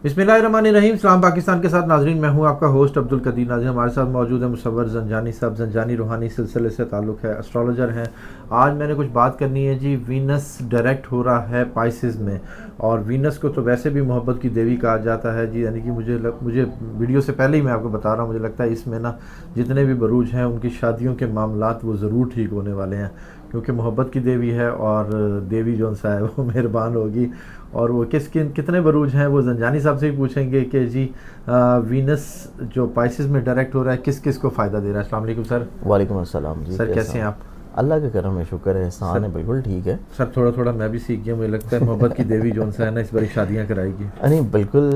बिस्मिल्लाहिर्रहमानिर्रहीम। इस्लाम पाकिस्तान के साथ नाजरीन, मैं हूं आपका होस्ट अब्दुल कदीर नाज़रीन। हमारे साथ मौजूद है मुसव्वर ज़ंजानी साहब। ज़ंजानी रूहानी सिलसिले से ताल्लुक़ है, एस्ट्रोलॉजर हैं। आज मैंने कुछ बात करनी है जी। वीनस डायरेक्ट हो रहा है पाइसेस में, और वीनस को तो वैसे भी मोहब्बत की देवी कहा जाता है जी। यानी कि मुझे वीडियो से पहले ही मैं आपको बता रहा हूँ, मुझे लगता है इसमें ना जितने भी बरूज हैं उनकी शादियों के मामलात वो ज़रूर ठीक होने वाले हैं, क्योंकि मोहब्बत की देवी है और देवी जो सा है वो मेहरबान होगी। और वो कितने बरूज हैं वो ज़ंजानी साहब से ही पूछेंगे कि जी वीनस जो पाइसेस में डायरेक्ट हो रहा है किस किस को फ़ायदा दे रहा है। अस्सलाम वालेकुम सर। वालेकुम अस्सलाम जी, सर कैसे कैसे हैं हैं? आप? अल्लाह का करम है, शुक्र है, एहसान सर है, बिल्कुल ठीक है। सर थोड़ा थोड़ा मैं भी सीख गया। मुझे लगता है मोहब्बत की देवी जो सा है ना इस बारी शादियाँ कराएगी। नहीं बिल्कुल,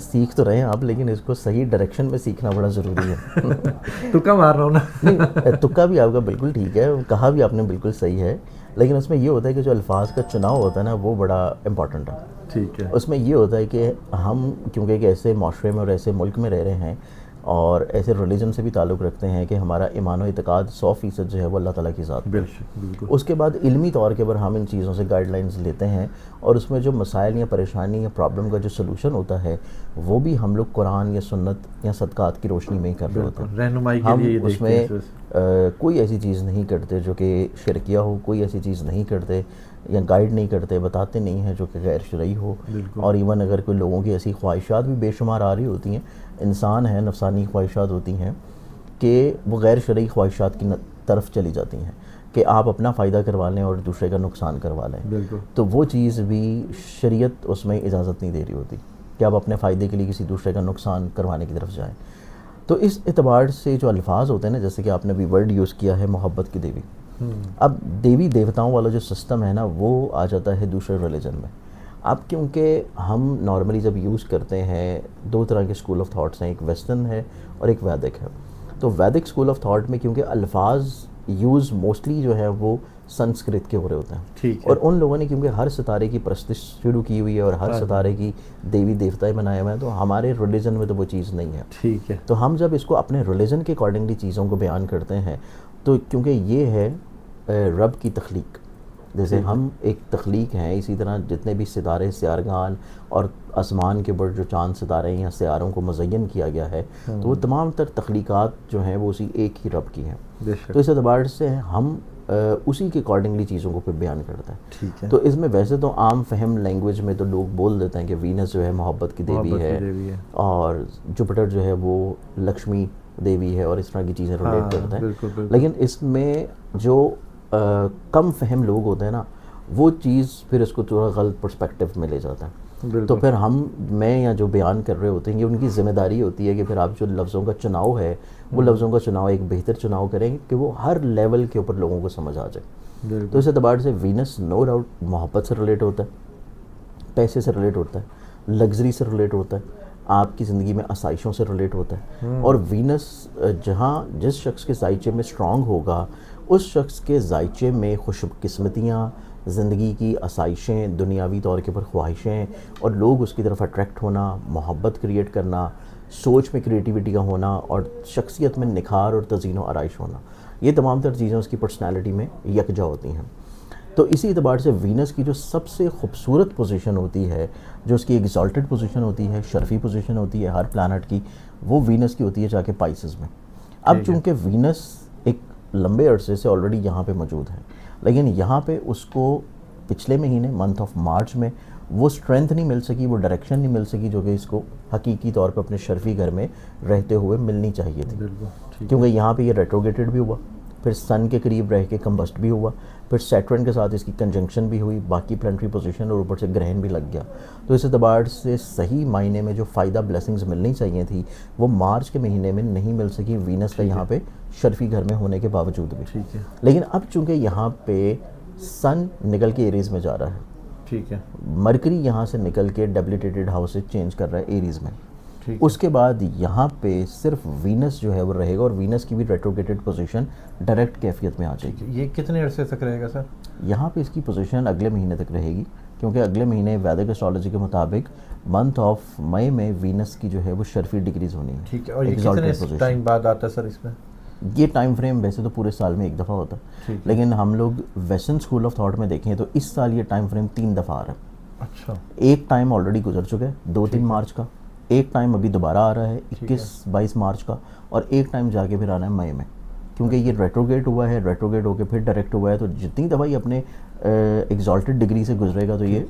सीख तो रहे हैं आप, लेकिन इसको सही डायरेक्शन में सीखना बड़ा ज़रूरी है। तुक्का मार रहा हूँ नहीं, ना। तुक्का भी आपका बिल्कुल ठीक है, कहा भी आपने बिल्कुल सही है, लेकिन उसमें ये होता है कि जो अल्फाज का चुनाव होता है ना वो बड़ा इम्पॉर्टेंट है। ठीक है। उसमें ये होता है कि हम क्योंकि एक ऐसे माशरे में और ऐसे मुल्क में रह रहे हैं और ऐसे रिलीजन से भी ताल्लुक़ रखते हैं कि हमारा ईमान और इत्क़ाद 100% जो है वो अल्लाह ताला की ज़ात पे है। बिल्कुल। उसके बाद इल्मी तौर के ऊपर हम इन चीज़ों से गाइडलाइंस लेते हैं और उसमें जो मसाइल या परेशानी या प्रॉब्लम का जो सलूशन होता है वो भी हम लोग कुरान या सुन्नत या सदक़ात की रोशनी में ही कर रहे होते बिल्कुल हैं। रहनुमाई के हम लिए ये देखते हैं उसमें सिर्फ। कोई ऐसी चीज़ नहीं करते जो कि शिरकिया हो, कोई ऐसी चीज़ नहीं करते या गाइड नहीं करते, बताते नहीं हैं जो कि गैर शरई हो। बिल्कुल। और इवन अगर कोई लोगों की ऐसी ख्वाहिशात भी बेशुमार आ रही होती हैं, इंसान है, नफसानी ख्वाहिशात होती हैं कि वो गैर शरई ख्वाहिशात की तरफ चली जाती हैं कि आप अपना फ़ायदा करवा लें और दूसरे का नुकसान करवा लें। बिल्कुल। तो वो चीज़ भी शरीयत उसमें इजाज़त नहीं दे रही होती कि आप अपने फ़ायदे के लिए किसी दूसरे का नुकसान करवाने की तरफ जाएँ। तो इस एतबार से जो अल्फाज होते हैं ना, जैसे कि आपने भी वर्ड यूज़ किया है मोहब्बत की देवी, अब देवी देवताओं वाला जो सिस्टम है ना वो आ जाता है दूसरे रिलीजन में। अब क्योंकि हम नॉर्मली जब यूज़ करते हैं, दो तरह के स्कूल ऑफ थाट्स हैं, एक वेस्टर्न है और एक वैदिक है। तो वैदिक स्कूल ऑफ थाट में क्योंकि अल्फाज यूज़ मोस्टली जो है वो संस्कृत के हो रहे होते हैं, ठीक और है। उन लोगों ने क्योंकि हर सितारे की परस्तिश शुरू की हुई है और हर हाँ जी। सितारे की देवी देवताएं बनाए हुए हैं, तो हमारे रिलीजन में तो वो चीज़ नहीं है। ठीक है। तो हम जब इसको अपने रिलीजन के अकॉर्डिंगली चीज़ों को बयान करते हैं, तो क्योंकि ये है रब की तख्लीक, जैसे ठीक है। हम एक तख्लीक हैं, इसी तरह जितने भी सितारे, सियारगान और आसमान के ऊपर जो चांद सितारे हैं या सियारों को मुज़य्यन किया गया है, तो वो तमाम तर तख्लीक़ात जो हैं वो उसी एक ही रब की हैं। तो इस एतबार से हम उसी के अकॉर्डिंगली चीज़ों को फिर बयान करते हैं। ठीक है। तो इसमें वैसे तो आम फहम लैंग्वेज में तो लोग बोल देते हैं कि वीनस जो है मोहब्बत की देवी मोहब्बत की है देवी है। और जुपिटर जो है वो लक्ष्मी देवी है और इस तरह की चीज़ें रिलेट हाँ करते हैं। बिल्कुल बिल्कुल। लेकिन इसमें जो कम फहम लोग होते हैं ना, वो चीज़ फिर इसको थोड़ा गलत पर्सपेक्टिव में ले जाता है। तो बिल्कुल। फिर मैं या जो बयान कर रहे होते हैं, ये उनकी ज़िम्मेदारी होती है कि फिर आप जो लफ्ज़ों का चुनाव है वो लफ्ज़ों का चुनाव एक बेहतर चुनाव करें कि वो हर लेवल के ऊपर लोगों को समझ आ जाए। तो बिल्कुल। इस एतबार से वीनस नो डाउट मोहब्बत से रिलेट होता है, पैसे से रिलेट होता है, लग्जरी से रिलेट होता है, आपकी ज़िंदगी में आसाइशों से रिलेट होता है। और वीनस जहाँ जिस शख्स के जायचे में स्ट्रॉन्ग होगा, उस शख्स के जायचे में खुशकिस्मतियाँ, ज़िंदगी की आसाइशें, दुनियावी तौर के ऊपर ख्वाहिशें और लोग उसकी तरफ अट्रैक्ट होना, मोहब्बत क्रिएट करना, सोच में क्रिएटिविटी का होना और शख्सियत में निखार और तज़ीन और आराइश होना, ये तमाम तर चीज़ें उसकी पर्सनैलिटी में यकजा होती हैं। तो इसी एतबार से वीनस की जो सबसे खूबसूरत पोजीशन होती है, जो उसकी एग्जॉल्टेड पोजीशन होती है, शर्फी पोजीशन होती है हर प्लानट की, वो वीनस की होती है जाके पाइसेस में। अब चूँकि वीनस एक लंबे अरसे से ऑलरेडी यहाँ पे मौजूद है, लेकिन यहाँ पे उसको पिछले महीने मंथ ऑफ मार्च में वो स्ट्रेंथ नहीं मिल सकी, वो डायरेक्शन नहीं मिल सकी जो कि इसको हकीकी तौर पे अपने शर्फी घर में रहते हुए मिलनी चाहिए थी। बिल्कुल। क्योंकि यहाँ पे ये रेट्रोगेटेड भी हुआ, फिर सन के करीब रह के कंबस्ट भी हुआ, फिर सैटर्न के साथ इसकी कंजंक्शन भी हुई, बाकी प्लानिटरी पोजीशन और ऊपर से ग्रहण भी लग गया। तो इस एतबार से सही मायने में जो फ़ायदा ब्लेसिंग्स मिलनी चाहिए थी वो मार्च के महीने में नहीं मिल सकी वीनस का यहाँ पे शर्फी घर में होने के बावजूद भी। ठीक है। लेकिन अब चूँकि यहाँ पे सन निकल के एरीज़ में जा रहा है, ठीक है। मरकरी यहाँ से निकल के डेबिलिटेटेड हाउस से चेंज कर रहा है एरीज़ में, ठीक है। उसके बाद यहाँ पे सिर्फ वीनस जो है वो रहेगा और वीनस की भी रेट्रोगेटेड पोजीशन डायरेक्ट कैफियत में आ जाएगी। ये कितने अरसे तक रहेगा सर? यहाँ पे इसकी पोजीशन अगले महीने तक रहेगी, क्योंकि अगले महीने वैदिक एस्ट्रोलॉजी के मुताबिक मंथ ऑफ मई में वीनस की जो है वो शर्फी डिग्रीज होनी है। ठीक है। और ये Exalted कितने position। टाइम बाद आता है सर इसमें? ये टाइम फ्रेम वैसे तो पूरे साल में एक दफ़ा होता है, ठीक है। लेकिन हम लोग वेस्टर्न स्कूल ऑफ थॉट में देखें तो इस साल ये टाइम फ्रेम 3 दफ़ा आ रहा है। अच्छा, एक टाइम ऑलरेडी गुजर चुका है 2-3 मार्च का, एक टाइम अभी दोबारा आ रहा है 21-22 मार्च का, और एक टाइम जाके फिर आना है मई में, क्योंकि ये रेट्रोगेट हुआ है, रेट्रोगेट होकर फिर डायरेक्ट हुआ है। तो जितनी दफ़ा ये अपने एग्जॉल्टेड डिग्री से गुजरेगा तो ये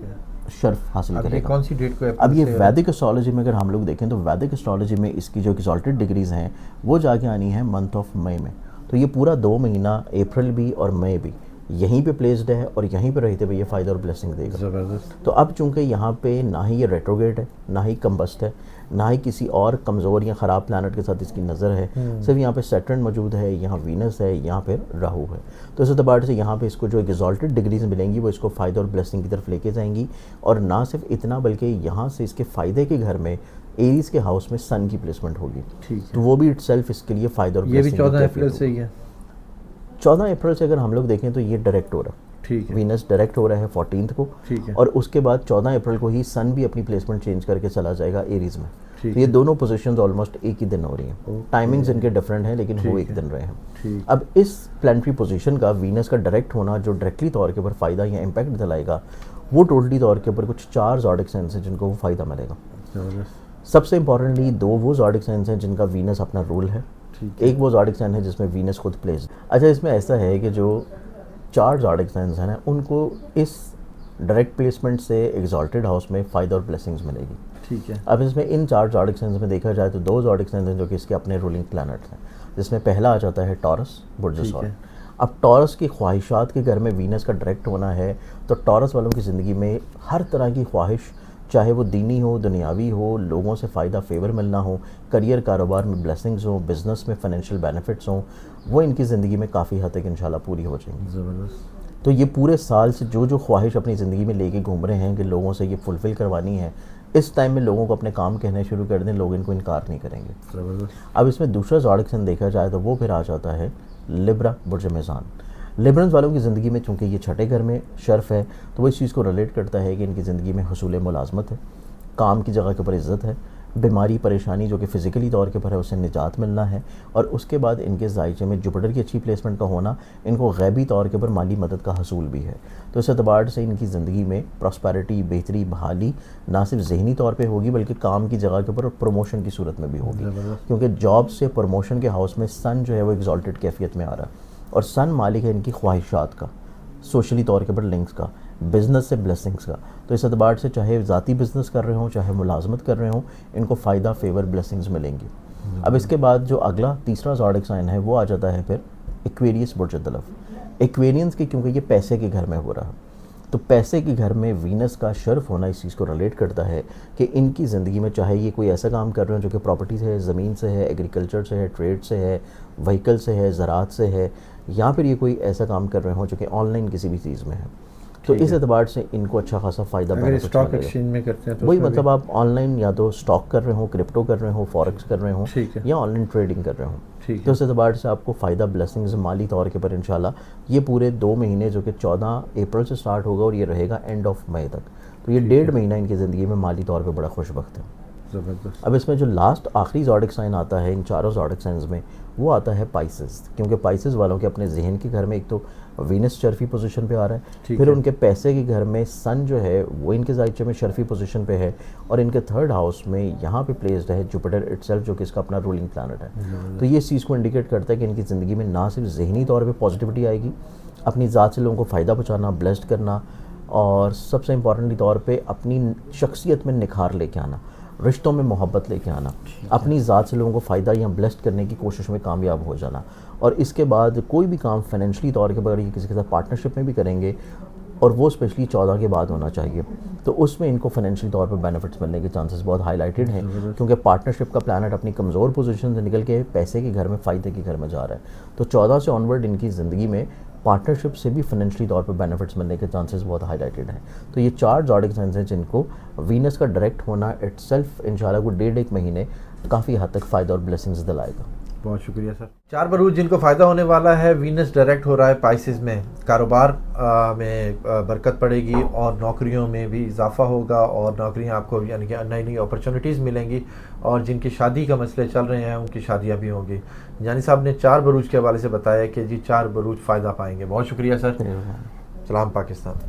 शर्फ हासिल अब ये करेगा। कौन सी डेट को अब अप्रैल ये से? वैदिक एस्ट्रोलॉजी में अगर हम लोग देखें तो वैदिक एस्ट्रोलॉजी में इसकी जो एग्जॉल्टेड डिग्रीज हैं वो जाके आनी है मंथ ऑफ मई में। तो ये पूरा 2 महीना अप्रैल भी और मई भी यहीं पे प्लेस्ड है और यहीं पे रहते हुए ये फ़ायदा और ब्लेसिंग देगा। ज़बरदस्त। तो अब चूंकि यहाँ पे ना ही ये रेट्रोगेट है, ना ही कम्बस्ट है, ना ही किसी और कमज़ोर या ख़राब प्लानट के साथ इसकी नज़र है, सिर्फ यहाँ पे सैटर्न मौजूद है, यहाँ वीनस है, यहाँ पे राहु है। तो इस एतबार से यहाँ पे इसको जो एग्जॉल्टेड डिग्रीज मिलेंगी वो इसको फ़ायदा और ब्लेसिंग की तरफ लेके जाएंगी। और ना सिर्फ इतना बल्कि यहाँ से इसके फ़ायदे के घर में एरीज़ के हाउस में सन की प्लेसमेंट होगी, ठीक तो है, वो भी इटसेल्फ इसके लिए फ़ायदा और ये भी ब्लेसिंग 14 अप्रैल से ही है। 14 अप्रैल से अगर हम लोग देखें तो ये डायरेक्ट हो रहा है, ठीक है, वीनस डायरेक्ट हो रहा है 14 को, ठीक है, और उसके बाद 14 अप्रैल को ही सन भी अपनी प्लेसमेंट चेंज करके चला जाएगा एरीज में। ठीक तो ये दोनों पोजीशंस ऑलमोस्ट एक ही दिन हो रही हैं, टाइमिंग्स इनके डिफरेंट हैं लेकिन हो एक दिन रहे हैं। ठीक। अब इस प्लानिटरी पोजीशन का वीनस का डायरेक्ट होना जो डायरेक्टली तौर के ऊपर फ़ायदा या इम्पैक्ट दिलाएगा वो टोटली तौर के ऊपर कुछ 4 ज़ोडिक साइंस हैं जिनको वो फ़ायदा मिलेगा। ज़बरदस्त। सबसे इंपॉर्टेंटली 2 वो ज़ोडिक साइंस हैं जिनका वीनस अपना रूल है, ठीक है, एक वो ज़ोडिक साइन है जिसमें वीनस खुद प्लेस। अच्छा, इसमें ऐसा है कि जो 4 ज़ोडिक साइंस हैं ना उनको इस डायरेक्ट प्लेसमेंट से एग्जॉल्टेड हाउस में फ़ायदा और ब्लेसिंग्स मिलेगी। ठीक है, अब इसमें इन 4 ज़ोडिक साइंस में देखा जाए तो 2 ज़ोडिक साइंस हैं जो कि इसके अपने रूलिंग प्लैनेट्स हैं, जिसमें पहला आ जाता है टॉरस बुर्ज ठीक सॉल। है, अब टॉरस की ख्वाहिशात के घर में वीनस का डायरेक्ट होना है तो टॉरस वालों की ज़िंदगी में हर तरह की ख्वाहिश, चाहे वो दीनी हो, दुनियावी हो, लोगों से फ़ायदा फेवर मिलना हो, करियर कारोबार में ब्लेसिंग्स हो, बिज़नेस में फाइनेंशियल बेनिफिट्स हों, वो इनकी ज़िंदगी में काफ़ी हद तक इंशाल्लाह पूरी हो जाएंगी। ज़बरदस्त। तो ये पूरे साल से जो जो ख्वाहिश अपनी ज़िंदगी में लेके घूम रहे हैं कि लोगों से ये फुलफ़िल करवानी है, इस टाइम में लोगों को अपने काम कहने शुरू कर दें, लोग इनको इनकार नहीं करेंगे। ज़बरदस्त। अब इसमें दूसरा ज़ोडिक साइन देखा जाए तो वो फिर आ जाता है लिब्रा बुर्ज मेज़ान। लिब्रंस वालों की ज़िंदगी में चूँकि ये छठे घर में शर्फ है तो वो इस चीज़ को रिलेट करता है कि इनकी ज़िंदगी में हसूल मुलाजमत है, काम की जगह के ऊपर इज़्ज़त है, बीमारी परेशानी जो कि फ़िज़िकली तौर के ऊपर है उससे निजात मिलना है, और उसके बाद इनके जायचे में जुपिटर की अच्छी प्लेसमेंट का होना इनको गैबी तौर के ऊपर माली मदद का हसूल भी है। तो इस एतबार से इनकी ज़िंदगी में प्रॉस्पेरिटी, बेहतरी, बहाली ना सिर्फ ज़हनी तौर पे होगी बल्कि काम की जगह के ऊपर प्रमोशन की सूरत में भी होगी, क्योंकि जॉब से प्रमोशन के हाउस में सन जो है वो एग्जॉल्टेड कैफियत में आ रहा है, और सन मालिक है इनकी ख्वाहिशात का, सोशली तौर के ऊपर लिंक्स का, बिज़नेस से ब्लेसिंग्स का। तो इस एतबार से चाहे ज़ाती बिज़नेस कर रहे हों, चाहे मुलाजमत कर रहे हों, इनको फ़ायदा फेवर ब्लेसिंग्स मिलेंगी। अब इसके बाद जो अगला तीसरा ज़ोडिक साइन है वो आ जाता है फिर एक्वेरियस बुर्ज तलफ। एक्वेरियंस के क्योंकि ये पैसे के घर में हो रहा है, तो पैसे के घर में वीनस का शर्फ होना इस चीज़ को रिलेट करता है कि इनकी ज़िंदगी में चाहे ये कोई ऐसा काम कर रहे हो जो कि प्रॉपर्टी से है, ज़मीन से है, एग्रीकल्चर से है, ट्रेड से है, व्हीकल से है, ज़राअत से है, या फिर ये कोई ऐसा काम कर रहे हो जो कि ऑनलाइन किसी भी चीज़ में है, तो इस एतबार से इनको अच्छा खासा फ़ायदा अगर स्टॉक एक्सचेंज में करते हैं तो वही उसमें मतलब आप ऑनलाइन या तो स्टॉक कर रहे हो, क्रिप्टो कर रहे हो, फॉरेक्स कर रहे हो, ठीक है, या ऑनलाइन ट्रेडिंग कर रहे हो, ठीक तो है, इस एतबार से आपको फ़ायदा ब्लेसिंग्स माली तौर के पर इंशाल्लाह ये पूरे 2 महीने जो कि 14 अप्रैल से स्टार्ट होगा और ये रहेगा एंड ऑफ मई तक, तो ये 1.5 महीना इनकी ज़िंदगी में माली तौर पर बड़ा खुशबख्त है। ज़बरदस्त। अब इसमें जो लास्ट आखिरी ज़ोडिक साइन आता है इन चारों ज़ोडिक साइंस में वो आता है पाइसेस, क्योंकि पाइसेस वालों के अपने जहन के घर में एक तो वीनस शर्फी पोजीशन पे आ रहा है, फिर उनके पैसे के घर में सन जो है वो इनके जायचे में शर्फी पोजीशन पे है, और इनके थर्ड हाउस में यहाँ पे प्लेस्ड है जुपिटर इटसेल्फ जो कि इसका अपना रूलिंग प्लैनेट है। तो ये इस चीज़ को इंडिकेट करता है कि इनकी ज़िंदगी में ना सिर्फ जहनी तौर पर पॉजिटिविटी आएगी, अपनी ज़ात से लोगों को फ़ायदा पहुँचाना, ब्लेस्ड करना, और सबसे इंपॉर्टेंटली तौर पर अपनी शख्सियत में निखार लेके आना, रिश्तों में मोहब्बत लेके आना, अपनी ज़ात से लोगों को फ़ायदा या ब्लेस्ड करने की कोशिश में कामयाब हो जाना, और इसके बाद कोई भी काम फाइनेंशियली तौर के बगैर किसी के साथ पार्टनरशिप में भी करेंगे और वो स्पेशली 14 के बाद होना चाहिए, तो उसमें इनको फाइनेंशियल तौर पर बेनिफिट्स मिलने के चांसेस बहुत हाईलाइटेड हैं, क्योंकि पार्टनरशिप का प्लानट अपनी कमज़ोर पोजीशन से निकल के पैसे के घर में, फ़ायदे के घर में जा रहा है। तो 14 से ऑनवर्ड इनकी ज़िंदगी में पार्टनरशिप से भी फाइनेंशियली तौर पर बेनिफिट्स मिलने के चांसेस बहुत हाईलाइटेड हैं। तो ये 4 ज़ोडिक साइंस हैं जिनको वीनस का डायरेक्ट होना इटसेल्फ इंशाल्लाह को 1.5 महीने काफ़ी हद तक फ़ायदा और ब्लेसिंग्स दिलाएगा। बहुत शुक्रिया सर। 4 बरूज जिनको फ़ायदा होने वाला है, वीनस डायरेक्ट हो रहा है पाइसेस में, कारोबार में बरकत पड़ेगी और नौकरियों में भी इजाफा होगा, और नौकरियां आपको यानी कि नई नई अपॉर्चुनिटीज़ मिलेंगी, और जिनकी शादी का मसले चल रहे हैं उनकी शादियां भी होंगी। जानी साहब ने 4 बरूज के हवाले से बताया कि जी 4 बरूज फ़ायदा पाएंगे। बहुत शुक्रिया सर। सलाम पाकिस्तान।